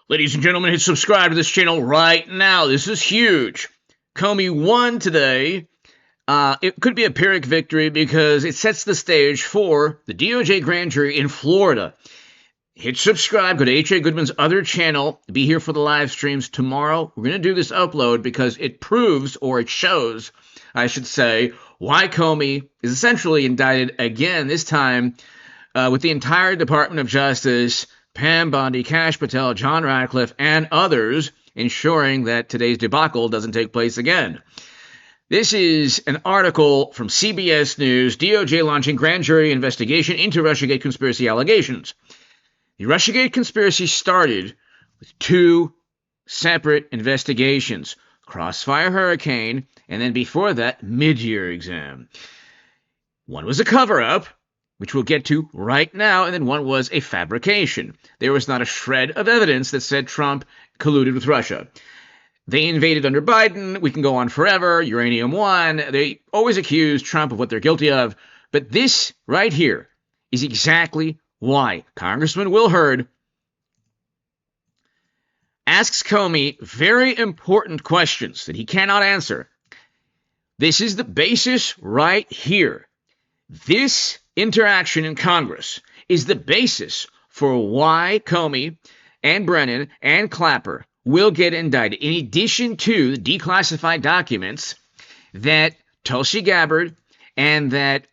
Ladies and gentlemen, hit subscribe to this channel right now. This is huge. Comey won today. It could be a Pyrrhic victory because it sets the stage for the DOJ grand jury in Florida. Hit subscribe. Go to H.A. Goodman's other channel. Be here for the live streams tomorrow. We're going to do this upload because it proves, or it shows, I should say, why Comey is essentially indicted again, this time with the entire Department of Justice, Pam Bondi, Kash Patel, John Ratcliffe, and others, ensuring that today's debacle doesn't take place again. This is an article from CBS News, DOJ launching grand jury investigation into Russiagate conspiracy allegations. The Russiagate conspiracy started with two separate investigations, Crossfire Hurricane, and then before that, mid-year exam. One was a cover-up, which we'll get to right now, and then one was a fabrication. There was not a shred of evidence that said Trump colluded with Russia. They invaded under Biden. We can go on forever. Uranium One. They always accuse Trump of what they're guilty of. But this right here is exactly why Congressman Will Hurd asks Comey very important questions that he cannot answer. This is the basis right here. This interaction in Congress is the basis for why Comey and Brennan and Clapper will get indicted, in addition to the declassified documents that Tulsi Gabbard and that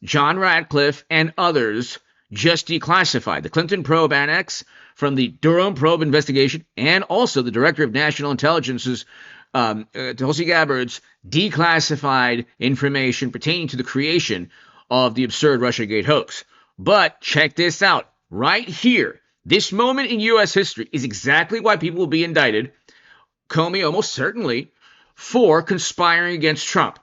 John Ratcliffe and others just declassified. The Clinton probe annex from the Durham probe investigation, and also the Director of National Intelligence's Tulsi Gabbard's declassified information pertaining to the creation of the absurd Russiagate hoax. But check this out. Right here, this moment in U.S. history is exactly why people will be indicted, Comey almost certainly, for conspiring against Trump.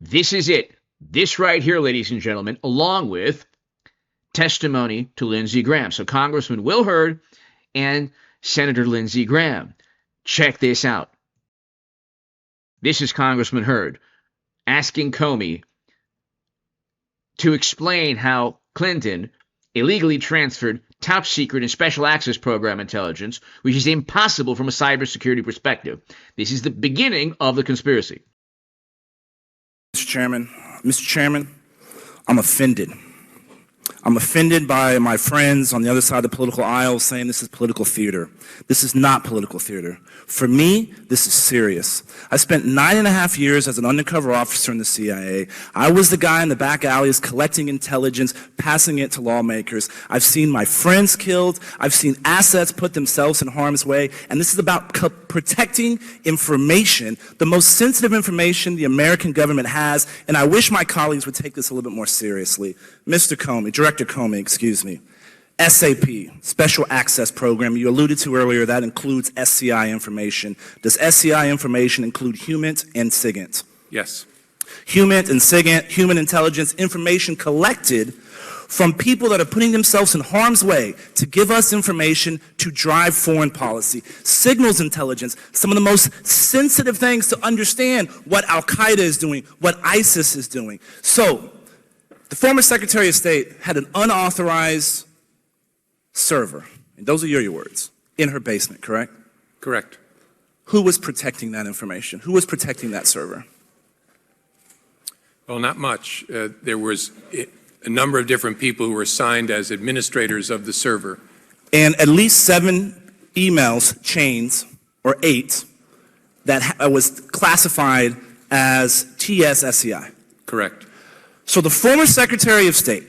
This is it. This right here, ladies and gentlemen, along with testimony to Lindsey Graham. So Congressman Will Hurd and Senator Lindsey Graham. Check this out. This is Congressman Hurd asking Comey to explain how Clinton illegally transferred top secret and special access program intelligence, which is impossible from a cybersecurity perspective. This is the beginning of the conspiracy. Mr. Chairman, I'm offended. I'm offended by my friends on the other side of the political aisle saying this is political theater. This is not political theater. For me, this is serious. I spent 9.5 years as an undercover officer in the CIA. I was the guy in the back alleys collecting intelligence, passing it to lawmakers. I've seen my friends killed. I've seen assets put themselves in harm's way. And this is about protecting information, the most sensitive information the American government has. And I wish my colleagues would take this a little bit more seriously. Mr. Comey, Director Comey, excuse me. SAP, Special Access Program, you alluded to earlier, that includes SCI information. Does SCI information include HUMINT and SIGINT? Yes. HUMINT and SIGINT, human intelligence, information collected from people that are putting themselves in harm's way to give us information to drive foreign policy. Signals intelligence, some of the most sensitive things to understand what Al-Qaeda is doing, what ISIS is doing. So, the former Secretary of State had an unauthorized server, and those are your words, in her basement, correct? Correct. Who was protecting that information? Who was protecting that server? Well, not much. There was a number of different people who were assigned as administrators of the server. And at least 7 emails chains, or 8, that was classified as TS-SCI. Correct. So the former Secretary of State,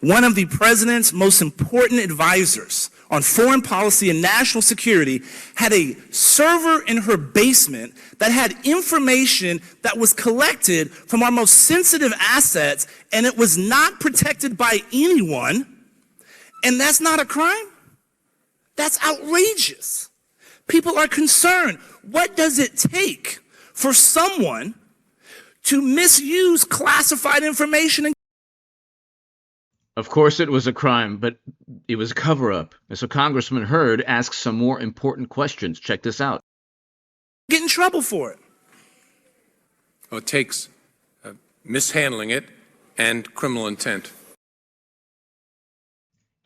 one of the president's most important advisors on foreign policy and national security, had a server in her basement that had information that was collected from our most sensitive assets, and it was not protected by anyone, and that's not a crime? That's outrageous. People are concerned. What does it take for someone to misuse classified information? Of course it was a crime, but it was a cover-up. And so Congressman Hurd asks some more important questions. Check this out. Get in trouble for it. Well, it takes mishandling it and criminal intent.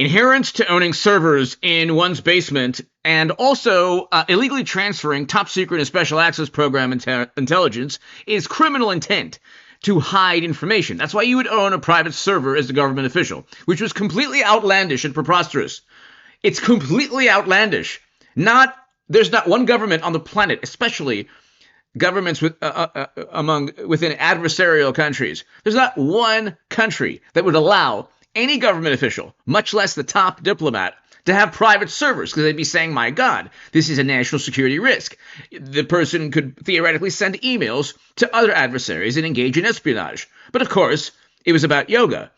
inherent to owning servers in one's basement, and also illegally transferring top secret and special access program intelligence is criminal intent to hide information. That's why you would own a private server as a government official, which was completely outlandish and preposterous. It's completely outlandish. There's not one government on the planet, especially governments within adversarial countries. There's not one country that would allow any government official, much less the top diplomat, to have private servers, because they'd be saying, my God, this is a national security risk. The person could theoretically send emails to other adversaries and engage in espionage. But of course, it was about yoga.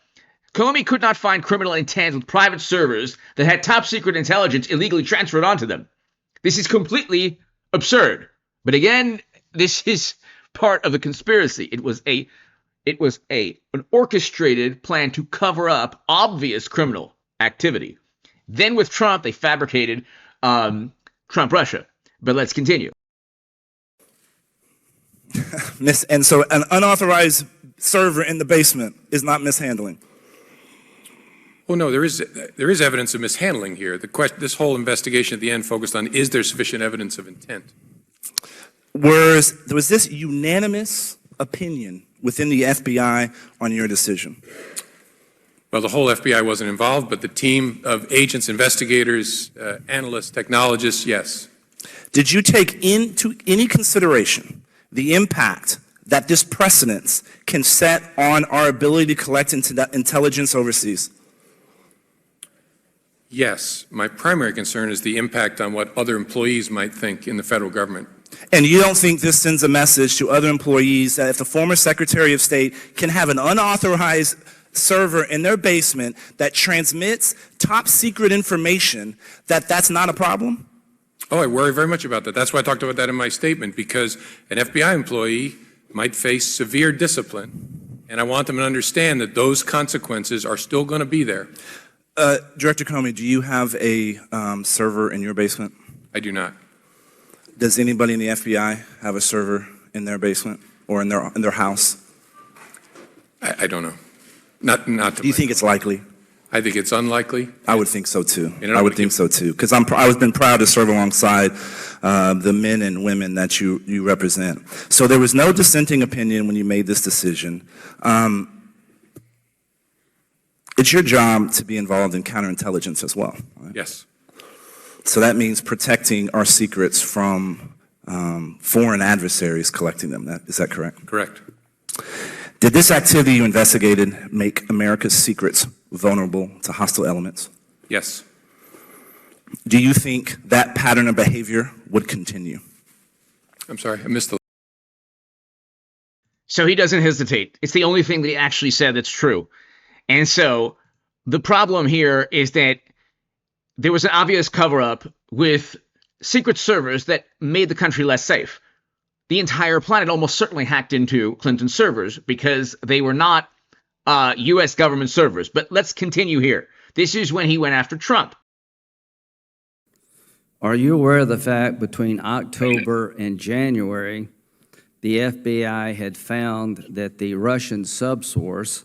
Comey could not find criminal intent with private servers that had top secret intelligence illegally transferred onto them. This is completely absurd. But again, this is part of a conspiracy. It was an orchestrated plan to cover up obvious criminal activity. Then with Trump, they fabricated Trump Russia. But let's continue. And so an unauthorized server in the basement is not mishandling. Well, no, there is evidence of mishandling here. This whole investigation at the end focused on, is there sufficient evidence of intent? Was this unanimous opinion within the FBI on your decision? Well, the whole FBI wasn't involved, but the team of agents, investigators, analysts, technologists, yes. Did you take into any consideration the impact that this precedence can set on our ability to collect intelligence overseas? Yes. My primary concern is the impact on what other employees might think in the federal government. And you don't think this sends a message to other employees that if the former Secretary of State can have an unauthorized server in their basement that transmits top secret information, that's not a problem? Oh, I worry very much about that. That's why I talked about that in my statement, because an FBI employee might face severe discipline, and I want them to understand that those consequences are still going to be there. Director Comey, do you have a server in your basement? I do not. Does anybody in the FBI have a server in their basement or in their house? I don't know. Not. Do you think it's likely? I think it's unlikely. I would think so too. I would think so too, because I've been proud to serve alongside the men and women that you represent. So there was no dissenting opinion when you made this decision. It's your job to be involved in counterintelligence as well, right? Yes. So that means protecting our secrets from foreign adversaries collecting them. Is that correct? Correct. Did this activity you investigated make America's secrets vulnerable to hostile elements? Yes. Do you think that pattern of behavior would continue? I'm sorry, I missed the... So he doesn't hesitate. It's the only thing that he actually said that's true. And so the problem here is that there was an obvious cover-up with secret servers that made the country less safe. The entire planet almost certainly hacked into Clinton servers because they were not U.S. government servers. But let's continue here. This is when he went after Trump. Are you aware of the fact between October and January, the FBI had found that the Russian subsource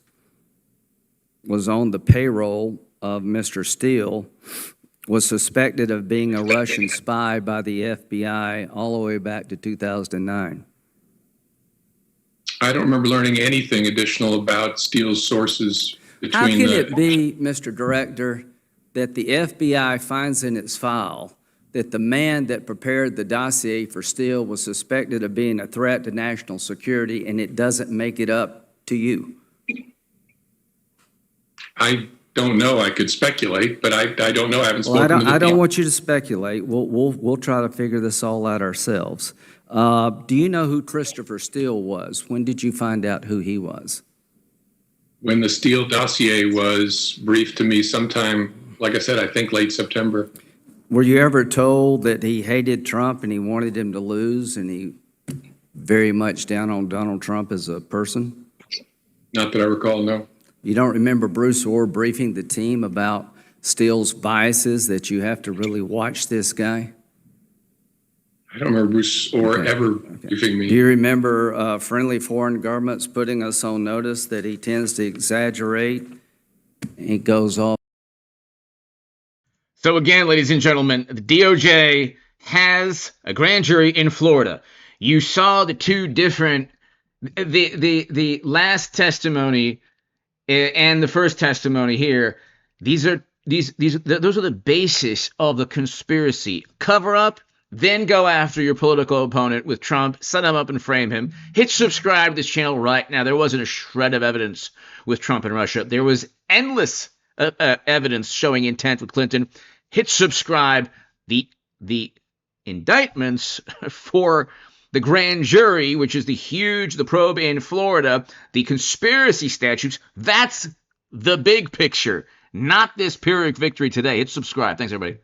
was on the payroll of Mr. Steele, was suspected of being a Russian spy by the FBI all the way back to 2009? I don't remember learning anything additional about Steele's sources between How can it be, Mr. Director, that the FBI finds in its file that the man that prepared the dossier for Steele was suspected of being a threat to national security, and it doesn't make it up to you? I don't know. I could speculate, but I don't know. I haven't spoken to the I don't people. want you to speculate. We'll try to figure this all out ourselves. Do you know who Christopher Steele was? When did you find out who he was? When the Steele dossier was briefed to me sometime, like I said, I think late September. Were you ever told that he hated Trump and he wanted him to lose, and he very much down on Donald Trump as a person? Not that I recall, no. You don't remember Bruce Orr briefing the team about Steele's biases, that you have to really watch this guy? I don't remember Bruce Orr ever briefing me. Do you remember friendly foreign governments putting us on notice that he tends to exaggerate? He goes off So again, ladies and gentlemen, the DOJ has a grand jury in Florida. You saw the two different, the last testimony and the first testimony here. Those are the basis of the conspiracy. Cover up, then go after your political opponent with Trump, set him up and frame him. Hit subscribe to this channel right now. There wasn't a shred of evidence with Trump and Russia. There was endless evidence showing intent with Clinton. Hit subscribe. The indictments for the grand jury, which is the probe in Florida, the conspiracy statutes, that's the big picture, not this Pyrrhic victory today. Hit subscribe. Thanks, everybody.